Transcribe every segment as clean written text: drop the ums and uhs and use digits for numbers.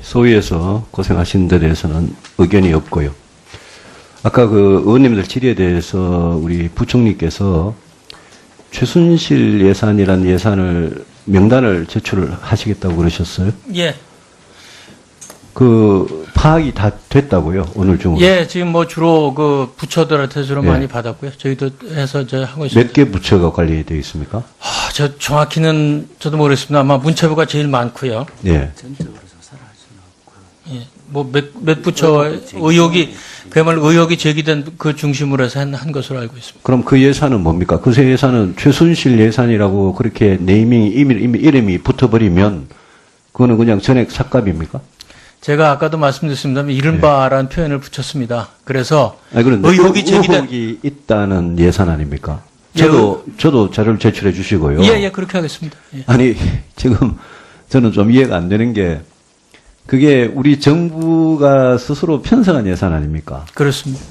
소위에서 고생하신 데 대해서는 의견이 없고요. 아까 그 의원님들 질의에 대해서 우리 부총리께서 최순실 예산이라는 예산을 명단을 제출을 하시겠다고 그러셨어요? 예. 그 파악이 다 됐다고요? 오늘 중으로? 예, 지금 뭐 주로 그 부처들한테 주로 예. 많이 받았고요. 저희도 해서 저 하고 있습니다. 몇 개 부처가 관리되어 있습니까? 저 정확히는 저도 모르겠습니다. 아마 문체부가 제일 많고요. 예. 예. 뭐 몇 부처 의혹이 그야말로 의혹이 제기된 그 중심으로 해서 한 것으로 알고 있습니다. 그럼 그 예산은 뭡니까? 그 예산은 최순실 예산이라고 그렇게 네이밍 이름이 붙어버리면 그거는 그냥 전액 삭감입니까? 제가 아까도 말씀드렸습니다만 이른바라는 표현을 붙였습니다. 그래서 아니, 그런데 의혹이 제기된 의혹이 있다는 예산 아닙니까? 예, 저도 자료를 제출해 주시고요. 예, 그렇게 하겠습니다. 예. 아니, 지금 저는 좀 이해가 안 되는 게 그게 우리 정부가 스스로 편성한 예산 아닙니까? 그렇습니다.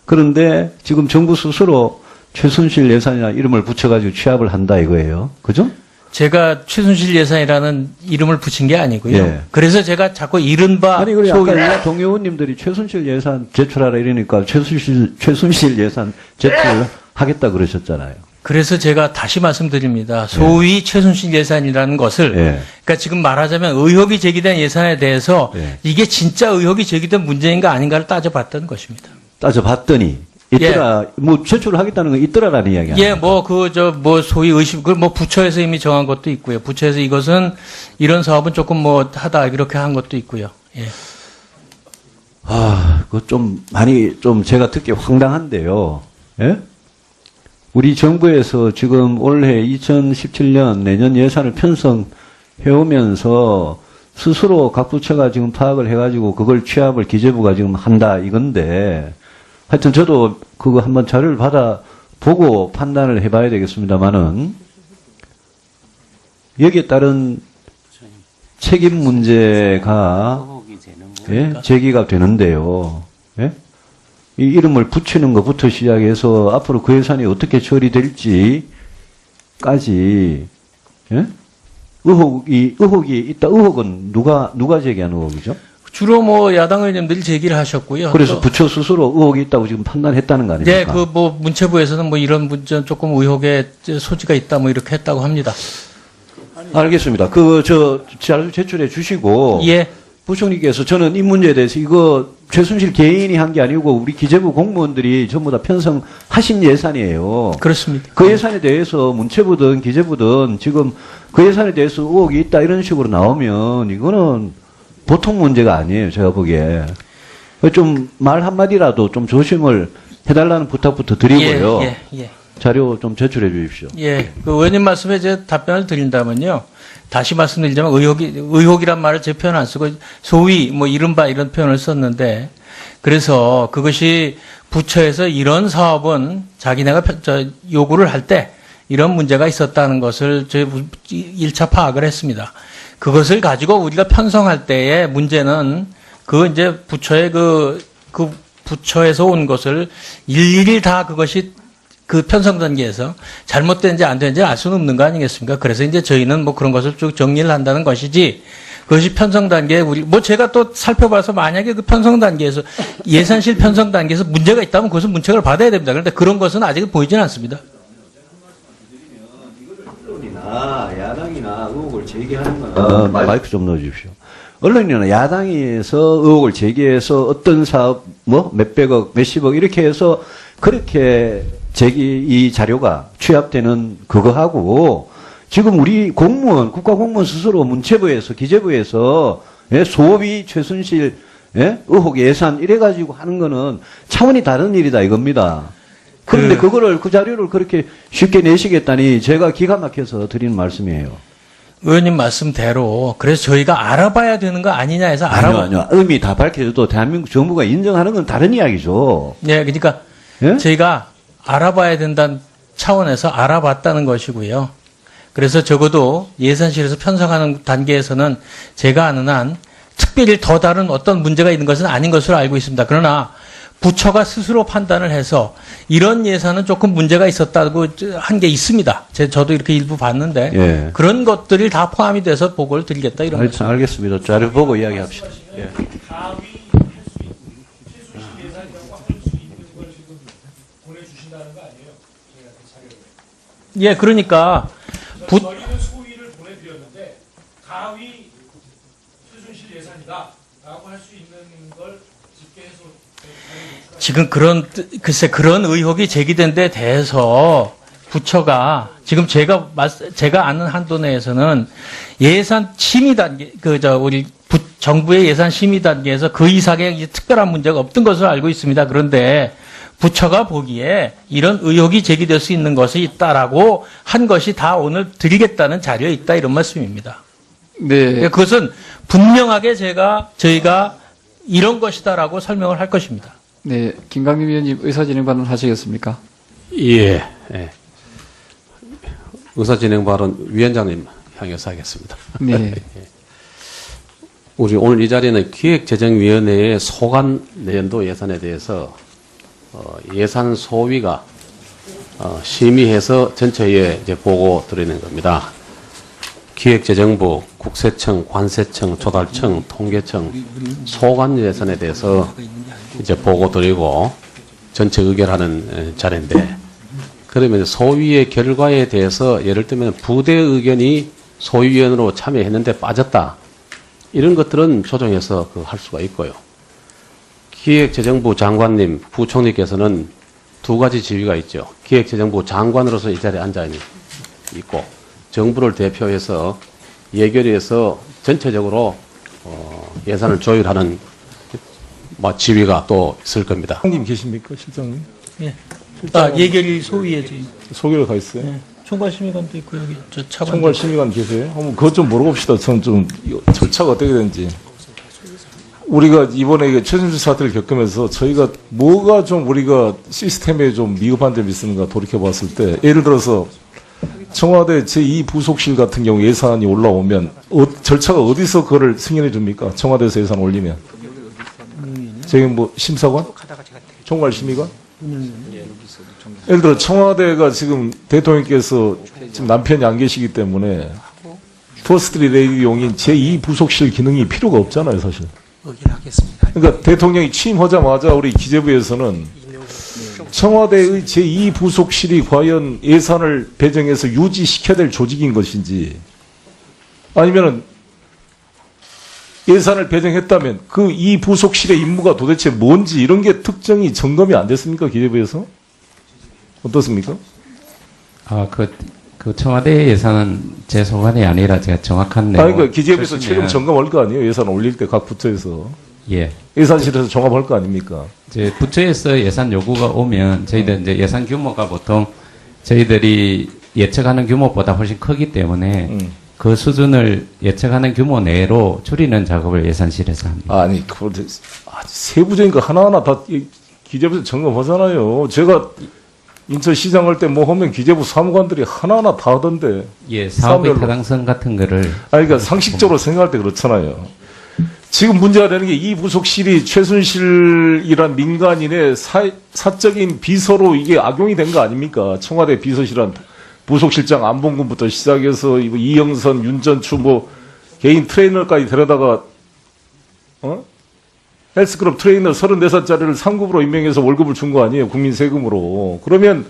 그런데 지금 정부 스스로 최순실 예산이나 이름을 붙여가지고 취합을 한다 이거예요. 그죠? 제가 최순실 예산이라는 이름을 붙인 게 아니고요. 예. 그래서 제가 자꾸 이른바 아니, 그래, 소위 아까 동의원님들이 최순실 예산 제출하라 이러니까 최순실 예산 제출하겠다 그러셨잖아요. 그래서 제가 다시 말씀드립니다. 소위 최순실 예산이라는 것을 예. 그러니까 지금 말하자면 의혹이 제기된 예산에 대해서 예. 이게 진짜 의혹이 제기된 문제인가 아닌가를 따져봤던 것입니다. 따져봤더니 있더라, 뭐 제출을 하겠다는 건 있더라라는 이야기 예, 뭐 소위 의심, 그걸 뭐 부처에서 이미 정한 것도 있고요. 부처에서 이것은 이런 사업은 조금 뭐 하다 이렇게 한 것도 있고요. 예. 그거 좀 많이 좀 제가 듣기 황당한데요. 예? 우리 정부에서 지금 올해 2017년 내년 예산을 편성해 오면서 스스로 각 부처가 지금 파악을 해가지고 그걸 취합을 기재부가 지금 한다 이건데 하여튼 저도 그거 한번 자료를 받아보고 판단을 해봐야 되겠습니다만은 여기에 따른 책임 문제가 예? 제기가 되는데요. 예? 이 이름을 붙이는 것부터 시작해서 앞으로 그 예산이 어떻게 처리될지까지 예? 의혹이 있다. 의혹은 누가 제기한 의혹이죠? 주로 뭐 야당 의원님들이 제기를 하셨고요. 그래서 부처 스스로 의혹이 있다고 지금 판단했다는 거 아닙니까? 네, 그 뭐 문체부에서는 뭐 이런 문제 조금 의혹의 소지가 있다 뭐 이렇게 했다고 합니다. 알겠습니다. 자료 제출해 주시고 예. 부총리께서 저는 이 문제에 대해서 이거 최순실 개인이 한 게 아니고 우리 기재부 공무원들이 전부 다 편성하신 예산이에요. 그렇습니다. 그 예산에 대해서 문체부든 기재부든 지금 그 예산에 대해서 의혹이 있다 이런 식으로 나오면 이거는 보통 문제가 아니에요. 제가 보기에. 좀 말 한마디라도 좀 조심을 해달라는 부탁부터 드리고요. 예. 자료 좀 제출해 주십시오. 예. 그 의원님 말씀에 제가 답변을 드린다면요. 다시 말씀드리자면 의혹이란 말을 제 표현 안 쓰고 소위 뭐 이른바 이런 표현을 썼는데 그래서 그것이 부처에서 이런 사업은 자기네가 요구를 할 때 이런 문제가 있었다는 것을 저희 1차 파악을 했습니다. 그것을 가지고 우리가 편성할 때의 문제는 그 이제 부처의 그 부처에서 온 것을 일일이 다 그것이 그 편성 단계에서 잘못된지 안 되는지 알 수는 없는 거 아니겠습니까? 그래서 이제 저희는 뭐 그런 것을 쭉 정리를 한다는 것이지 그것이 편성 단계에 뭐 제가 또 살펴봐서 만약에 그 편성 단계에서 예산실 편성 단계에서 문제가 있다면 그것은 문책을 받아야 됩니다. 그런데 그런 것은 아직 보이지는 않습니다. 야당이나 의혹을 제기하는 건 마이크 좀 넣어주십시오. 언론이나 야당에서 의혹을 제기해서 어떤 사업 뭐 몇백억 몇십억 이렇게 해서 그렇게 이 자료가 취합되는 그거하고 지금 우리 공무원 국가공무원 스스로 문체부에서 기재부에서 소비 최순실 의혹 예산 이래가지고 하는 거는 차원이 다른 일이다 이겁니다. 그런데 그거를 그 자료를 그렇게 쉽게 내시겠다니 제가 기가 막혀서 드리는 말씀이에요. 의원님 말씀대로 그래서 저희가 알아봐야 되는 거 아니냐 해서 아니요. 의미 다 밝혀줘도 대한민국 정부가 인정하는 건 다른 이야기죠. 네, 그러니까 저희가 알아봐야 된다는 차원에서 알아봤다는 것이고요. 그래서 적어도 예산실에서 편성하는 단계에서는 제가 아는 한 특별히 더 다른 어떤 문제가 있는 것은 아닌 것으로 알고 있습니다. 그러나 부처가 스스로 판단을 해서 이런 예산은 조금 문제가 있었다고 한 게 있습니다. 저도 이렇게 일부 봤는데 예. 그런 것들이 다 포함이 돼서 보고를 드리겠다 이런 거죠. 알겠습니다. 자료 보고 이야기합시다. 예. 예, 그러니까 저희는 소위를 보내드렸는데 가위 최순실 예산이다라고 할 수 있는 걸 집계해서 지금 글쎄 그런 의혹이 제기된 데 대해서 부처가 지금 제가 아는 한도 내에서는 예산 심의 단계 우리 정부의 예산 심의 단계에서 그 이상의 이제 특별한 문제가 없던 것으로 알고 있습니다. 그런데 부처가 보기에 이런 의혹이 제기될 수 있는 것이 있다라고 한 것이 다 오늘 드리겠다는 자료에 있다 이런 말씀입니다. 네. 그것은 분명하게 저희가 이런 것이다라고 설명을 할 것입니다. 네. 김강림 위원님 의사진행 발언 하시겠습니까? 예. 예. 의사진행 발언 위원장님 향해서 하겠습니다. 네. 우리 오늘 이 자리는 기획재정위원회의 소관 내년도 예산에 대해서 예산 소위가 심의해서 전체에 이제 보고 드리는 겁니다. 기획재정부, 국세청, 관세청, 조달청, 통계청, 소관 예산에 대해서 이제 보고 드리고 전체 의결하는 자리인데, 그러면 소위의 결과에 대해서 예를 들면 부대 의견이 소위위원으로 참여했는데 빠졌다, 이런 것들은 조정해서 할 수가 있고요. 기획재정부 장관님, 부총리께서는 두 가지 지위가 있죠. 기획재정부 장관으로서 이 자리에 앉아 있고, 정부를 대표해서 예결위에서 전체적으로 예산을 조율하는 지위가 또 있을 겁니다. 님 계십니까, 실장님? 예. 예결위 소위에 지금 소개로 가 있어요. 예. 총괄심의관도 있고 여기 저 차관. 총괄 심의관 계세요? 한번 그것 좀 물어봅시다. 저는 좀 절차가 어떻게 되는지. 우리가 이번에 이게 최순실 사태를 겪으면서 저희가 뭐가 좀 우리가 시스템에 좀 미흡한 점이 있는가 돌이켜봤을 때, 예를 들어서 청와대 제2부속실 같은 경우 예산이 올라오면 절차가 어디서 그거를 승인해 줍니까? 청와대에서 예산 올리면. 저기 뭐 심사관? 총괄심의관? 예를 들어 청와대가 지금 대통령께서 지금 남편이 안 계시기 때문에 퍼스트 레이디용인 제2부속실 기능이 필요가 없잖아요, 사실. 그러니까 대통령이 취임하자마자 우리 기재부에서는 청와대의 제2부속실이 과연 예산을 배정해서 유지시켜야 될 조직인 것인지, 아니면은 예산을 배정했다면 그 이 부속실의 임무가 도대체 뭔지, 이런 게 특정이 점검이 안 됐습니까, 기재부에서? 어떻습니까? 그 청와대 예산은 제 소관이 아니라 제가 정확한 내용. 그러니까 기재부에서 최종 점검할 거 아니에요? 예산 올릴 때 각 부처에서. 예. 예산실에서 종합할 거 아닙니까? 이제 부처에서 예산 요구가 오면 저희들 이제 예산 규모가 보통 저희들이 예측하는 규모보다 훨씬 크기 때문에 그 수준을 예측하는 규모 내로 줄이는 작업을 예산실에서 합니다. 아니, 그걸 세부적인 거 하나하나 다 기재부에서 점검하잖아요. 제가 인천시장 할 때 뭐 하면 기재부 사무관들이 하나하나 다 하던데. 예, 사업의 사업별로. 타당성 같은 거를. 아니, 그러니까 상식적으로 생각할 때 그렇잖아요. 지금 문제가 되는 게 이 부속실이 최순실이란 민간인의 사적인 비서로 이게 악용이 된 거 아닙니까? 청와대 비서실한 부속실장 안봉근부터 시작해서 이영선, 윤전추 뭐 개인 트레이너까지 데려다가 헬스클럽 트레이너 34살짜리를 3급으로 임명해서 월급을 준 거 아니에요? 국민 세금으로. 그러면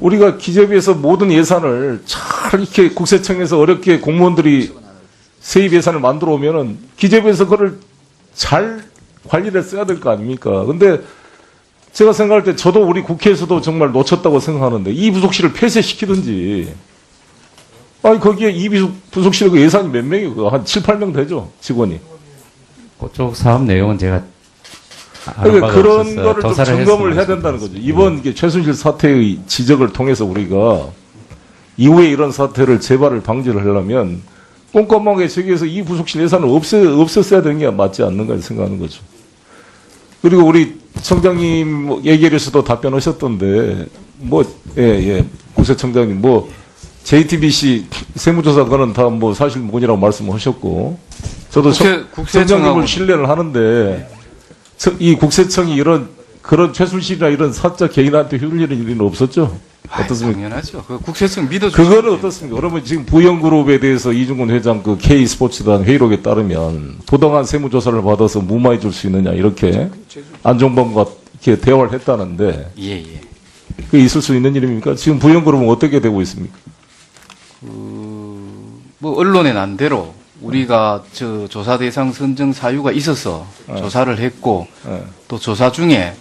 우리가 기재부에서 모든 예산을 잘 이렇게 국세청에서 어렵게 공무원들이 세입 예산을 만들어 오면은 기재부에서 그걸 잘 관리를 써야 될 거 아닙니까? 근데 제가 생각할 때 저도 우리 국회에서도 정말 놓쳤다고 생각하는데, 이 부속실을 폐쇄시키든지, 아니, 거기에 이 부속실에 그 예산이 몇 명이고, 한 7, 8명 되죠, 직원이. 그쪽 사업 내용은 제가 그러니까 그런 없어서 거를 좀 조사를 점검을 해야 했으면 된다는 거죠. 이번 이게 최순실 사태의 지적을 통해서 우리가 이후에 이런 사태를 재발을 방지를 하려면 꼼꼼하게 저기에서 이 부속실 예산을 없앴어야 되는 게 맞지 않는가 생각하는 거죠. 그리고 우리 청장님 얘기에서도 답변하셨던데, 국세청장님 JTBC 세무조사 그거는 다 사실 무근이라고 말씀하셨고, 저도 청장님을 신뢰를 하는데, 이 국세청이 이런 그런 최순실이나 이런 사적 개인한테 휘둘리는 일은 없었죠? 어떻습니까? 당연하죠. 그 국세청 믿어주죠. 그거는 어떻습니까? 그러면 지금 부영그룹에 대해서 이중근 회장 그 K스포츠단 회의록에 따르면 부당한 세무조사를 받아서 무마해 줄 수 있느냐 이렇게 안종범과 이렇게 대화를 했다는데 예, 예. 그게 있을 수 있는 일입니까? 지금 부영그룹은 어떻게 되고 있습니까? 뭐 언론의 난대로 우리가 저 조사 대상 선정 사유가 있어서 조사를 했고 네. 또 조사 중에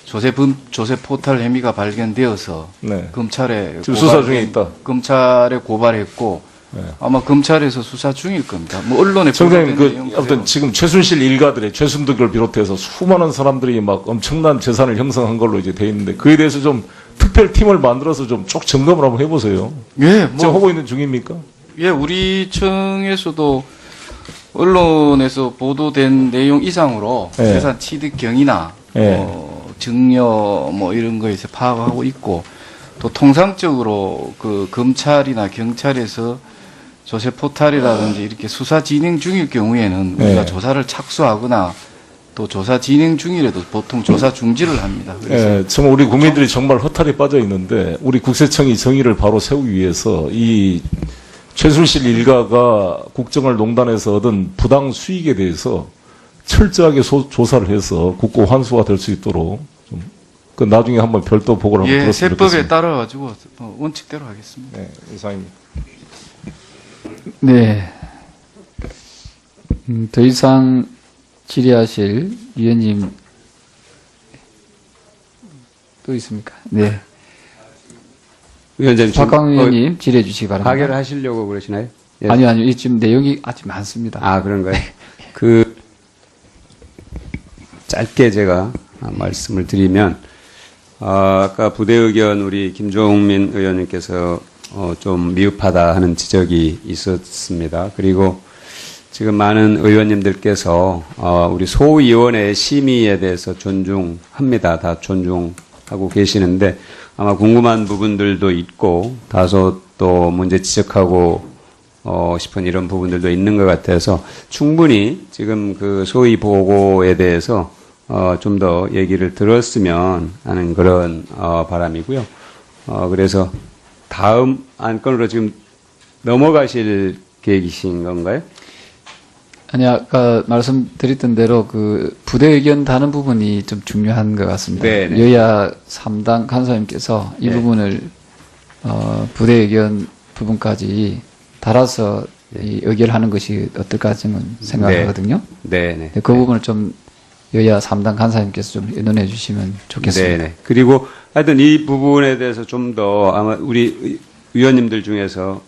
조세 포탈 혐의가 발견되어서 네. 검찰에 지금 수사 중에 있다. 검찰에 고발했고 아마 검찰에서 수사 중일 겁니다. 뭐 언론에 청장님, 보도된 내용 아무튼 그대로. 지금 최순실 일가들의 최순득을 비롯해서 수많은 사람들이 막 엄청난 재산을 형성한 걸로 이제 돼 있는데 그에 대해서 좀 특별팀을 만들어서 좀 쭉 점검을 한번 해보세요. 예, 지금 뭐 하고 있는 중입니까? 예, 우리 청에서도 언론에서 보도된 내용 이상으로 예. 재산 취득 경위나 예. 증여 뭐 이런 거에서 파악하고 있고 또 통상적으로 그 검찰이나 경찰에서 조세 포탈이라든지 이렇게 수사 진행 중일 경우에는 예. 우리가 조사를 착수하거나 또 조사 진행 중이라도 보통 조사 중지를 합니다. 그래서 예, 정말 우리 국민들이 정말 허탈에 빠져 있는데 우리 국세청이 정의를 바로 세우기 위해서 이 최순실 일가가 국정을 농단해서 얻은 부당 수익에 대해서 철저하게 조사를 해서 국고 환수가 될 수 있도록 좀 그 나중에 한번 별도 보고를 한번 예, 들었으면 세법에 좋겠습니다. 따라 가지고 원칙대로 하겠습니다. 네, 이상입니다. 네. 더 이상 질의하실 위원님 또 있습니까? 네. 위원장님, 박광 의원님 질의해 주시기 바랍니다. 가결을 하시려고 그러시나요? 예. 아니요, 아니요. 이 지금 내용이 아주 많습니다. 아, 그런가요? 짧게 제가 말씀을 드리면, 아까 부대 의견 우리 김종민 의원님께서 좀 미흡하다 하는 지적이 있었습니다. 그리고 지금 많은 의원님들께서 우리 소위원회의 심의에 대해서 존중합니다. 다 존중하고 계시는데 아마 궁금한 부분들도 있고 다소 또 문제 지적하고 싶은 이런 부분들도 있는 것 같아서 충분히 지금 그 소위 보고에 대해서 좀 더 얘기를 들었으면 하는 그런 바람이고요. 그래서 다음 안건으로 지금 넘어가실 계획이신 건가요? 아니, 아까 말씀드렸던 대로 그 부대 의견 다는 부분이 좀 중요한 것 같습니다. 네네. 여야 3당 간사님께서 이 네. 부분을 부대 의견 부분까지 달아서 이 의결하는 것이 어떨까 저는 생각하거든요. 네네. 그 부분을 좀 여야 3당 간사님께서 좀 의논해 주시면 좋겠습니다. 네네. 그리고 하여튼 이 부분에 대해서 좀 더 아마 우리 위원님들 중에서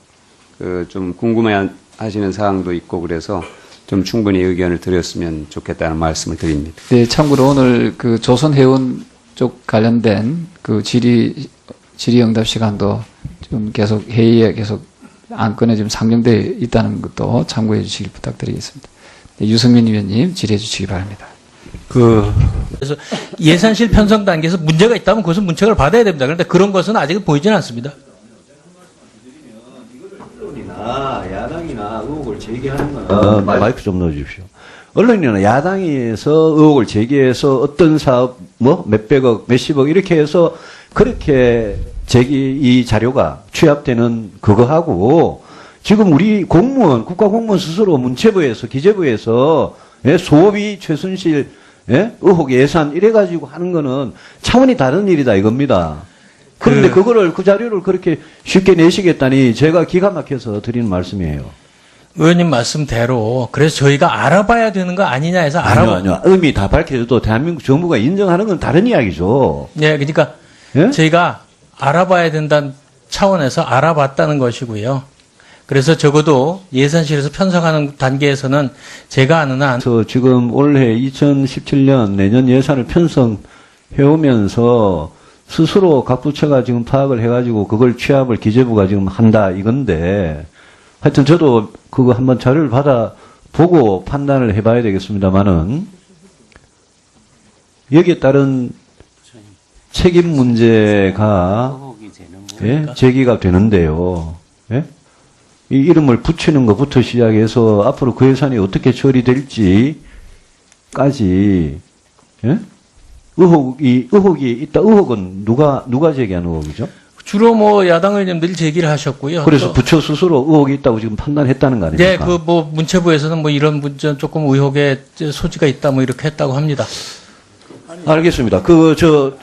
그 좀 궁금해 하시는 사항도 있고 그래서 좀 충분히 의견을 드렸으면 좋겠다는 말씀을 드립니다. 네, 참고로 오늘 그 조선해운 쪽 관련된 그 질의응답 시간도 좀 계속 회의에 계속 안건에 지금 상정되어 있다는 것도 참고해 주시길 부탁드리겠습니다. 네, 유승민 위원님 질의해 주시기 바랍니다. 그래서 예산실 편성 단계에서 문제가 있다면 그것은 문책을 받아야 됩니다. 그런데 그런 것은 아직 보이지는 않습니다. 언론이나 야당이나 의혹을 제기하는 건 마이크 좀 넣어주십시오. 언론이나 야당에서 의혹을 제기해서 어떤 사업 뭐 몇백억 몇십억 이렇게 해서 그렇게 이 자료가 취합되는 그거하고 지금 우리 공무원 국가공무원 스스로 문체부에서 기재부에서 소비 최순실 의혹 예산 이래가지고 하는 거는 차원이 다른 일이다 이겁니다. 그런데 그거를 그 자료를 그렇게 쉽게 내시겠다니 제가 기가 막혀서 드리는 말씀이에요. 의원님 말씀대로 그래서 저희가 알아봐야 되는 거 아니냐 해서 아니요. 의미 다 밝혀져도 대한민국 정부가 인정하는 건 다른 이야기죠. 네, 그러니까 예? 저희가 알아봐야 된다는 차원에서 알아봤다는 것이고요. 그래서 적어도 예산실에서 편성하는 단계에서는 제가 아는 한 그래서 지금 올해 2017년 내년 예산을 편성해오면서 스스로 각 부처가 지금 파악을 해가지고 그걸 취합을 기재부가 지금 한다 이건데 하여튼 저도 그거 한번 자료를 받아보고 판단을 해봐야 되겠습니다만은 여기에 따른 책임 문제가 제기가 되는데요. 예? 이 이름을 붙이는 것부터 시작해서 앞으로 그 예산이 어떻게 처리될지까지 예? 의혹이 있다. 의혹은 누가 제기한 의혹이죠? 주로 뭐 야당 의원님들이 제기를 하셨고요. 그래서 또 부처 스스로 의혹이 있다고 지금 판단했다는 거 아닙니까? 네, 그 뭐 문체부에서는 뭐 이런 문제 조금 의혹의 소지가 있다 뭐 이렇게 했다고 합니다. 알겠습니다.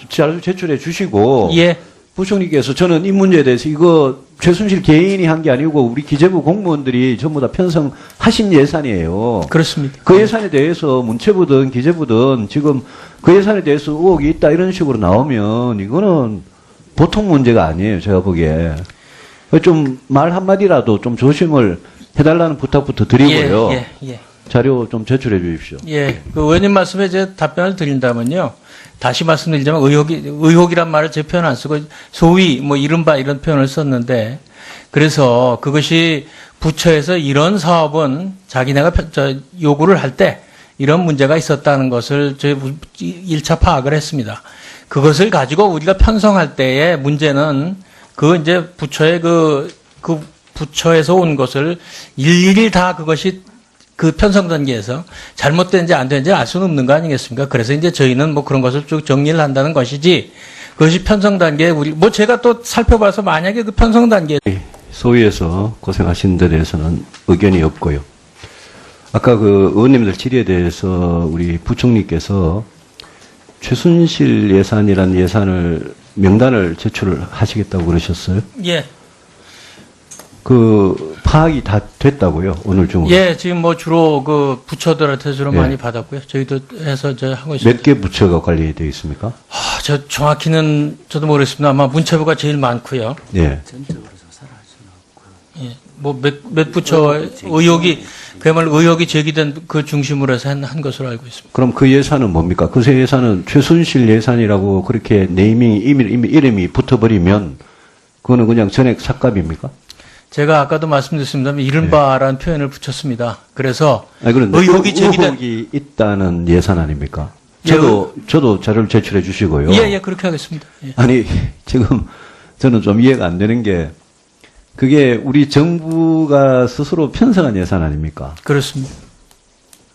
자료 제출해 주시고. 예. 부총리께서 저는 이 문제에 대해서 이거 최순실 개인이 한 게 아니고 우리 기재부 공무원들이 전부 다 편성하신 예산이에요. 그렇습니다. 그 예산에 대해서 문체부든 기재부든 지금 그 예산에 대해서 의혹이 있다 이런 식으로 나오면 이거는 보통 문제가 아니에요. 제가 보기에. 좀 말 한마디라도 좀 조심을 해달라는 부탁부터 드리고요. 예. 자료 좀 제출해 주십시오. 예. 그 의원님 말씀에 제 답변을 드린다면요. 다시 말씀드리자면 의혹이란 말을 제 표현 안 쓰고 소위 뭐 이른바 이런 표현을 썼는데 그래서 그것이 부처에서 이런 사업은 자기네가 요구를 할 때 이런 문제가 있었다는 것을 저희 1차 파악을 했습니다. 그것을 가지고 우리가 편성할 때의 문제는 그 이제 부처의 그 부처에서 온 것을 일일이 다 그것이 그 편성 단계에서 잘못된지 안 되는지 알 수는 없는 거 아니겠습니까? 그래서 이제 저희는 뭐 그런 것을 쭉 정리를 한다는 것이지 그것이 편성 단계에 뭐 제가 또 살펴봐서 만약에 그 편성 단계에 소위에서 고생하신 데 대해서는 의견이 없고요. 아까 그 의원님들 질의에 대해서 우리 부총리께서 최순실 예산이란 예산을 명단을 제출을 하시겠다고 그러셨어요? 예. 그 파악이 다 됐다고요? 오늘 중으로? 예, 지금 뭐 주로 그 부처들한테 주로 예. 많이 받았고요. 저희도 해서 저 하고 있습니다. 몇 개 부처가 관리되어 있습니까? 저 정확히는 저도 모르겠습니다. 아마 문체부가 제일 많고요. 예. 예. 뭐 몇 부처 의혹이 그야말로 의혹이 제기된 그 중심으로 해서 한 것으로 알고 있습니다. 그럼 그 예산은 뭡니까? 그 예산은 최순실 예산이라고 그렇게 네이밍이 이름이 붙어버리면 그거는 그냥 전액 삭감입니까? 제가 아까도 말씀드렸습니다만 이른바라는 표현을 붙였습니다. 그래서 아니, 그런데 의혹이 제기된 의혹이 있다는 예산 아닙니까? 예, 저도 자료를 제출해 주시고요. 예, 그렇게 하겠습니다. 예. 아니, 지금 저는 좀 이해가 안 되는 게 그게 우리 정부가 스스로 편성한 예산 아닙니까? 그렇습니다.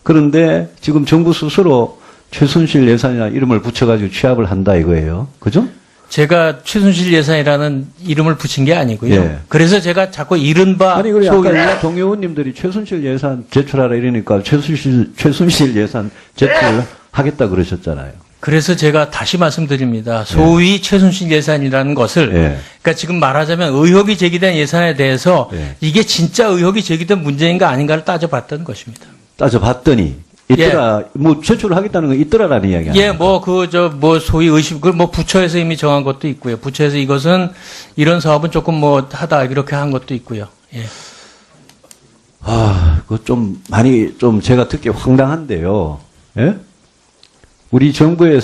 그런데 지금 정부 스스로 최순실 예산이나 이름을 붙여가지고 취합을 한다 이거예요. 그죠? 제가 최순실 예산이라는 이름을 붙인 게 아니고요. 예. 그래서 제가 자꾸 이른바 아니, 그래, 소위 아까 동료 의원님들이 최순실 예산 제출하라 이러니까 최순실 예산 제출하겠다 그러셨잖아요. 그래서 제가 다시 말씀드립니다. 소위 최순실 예산이라는 것을 예. 그러니까 지금 말하자면 의혹이 제기된 예산에 대해서 예. 이게 진짜 의혹이 제기된 문제인가 아닌가를 따져봤던 것입니다. 따져봤더니 있더라, 뭐 제출을 하겠다는 건 있더라라는 이야기 아니에요? 예, 뭐 소위 의심, 뭐 부처에서 이미 정한 것도 있고요. 부처에서 이것은 이런 사업은 조금 뭐 하다 이렇게 한 것도 있고요. 예. 그거 좀 많이 좀 제가 듣기 황당한데요. 예? 우리 정부에서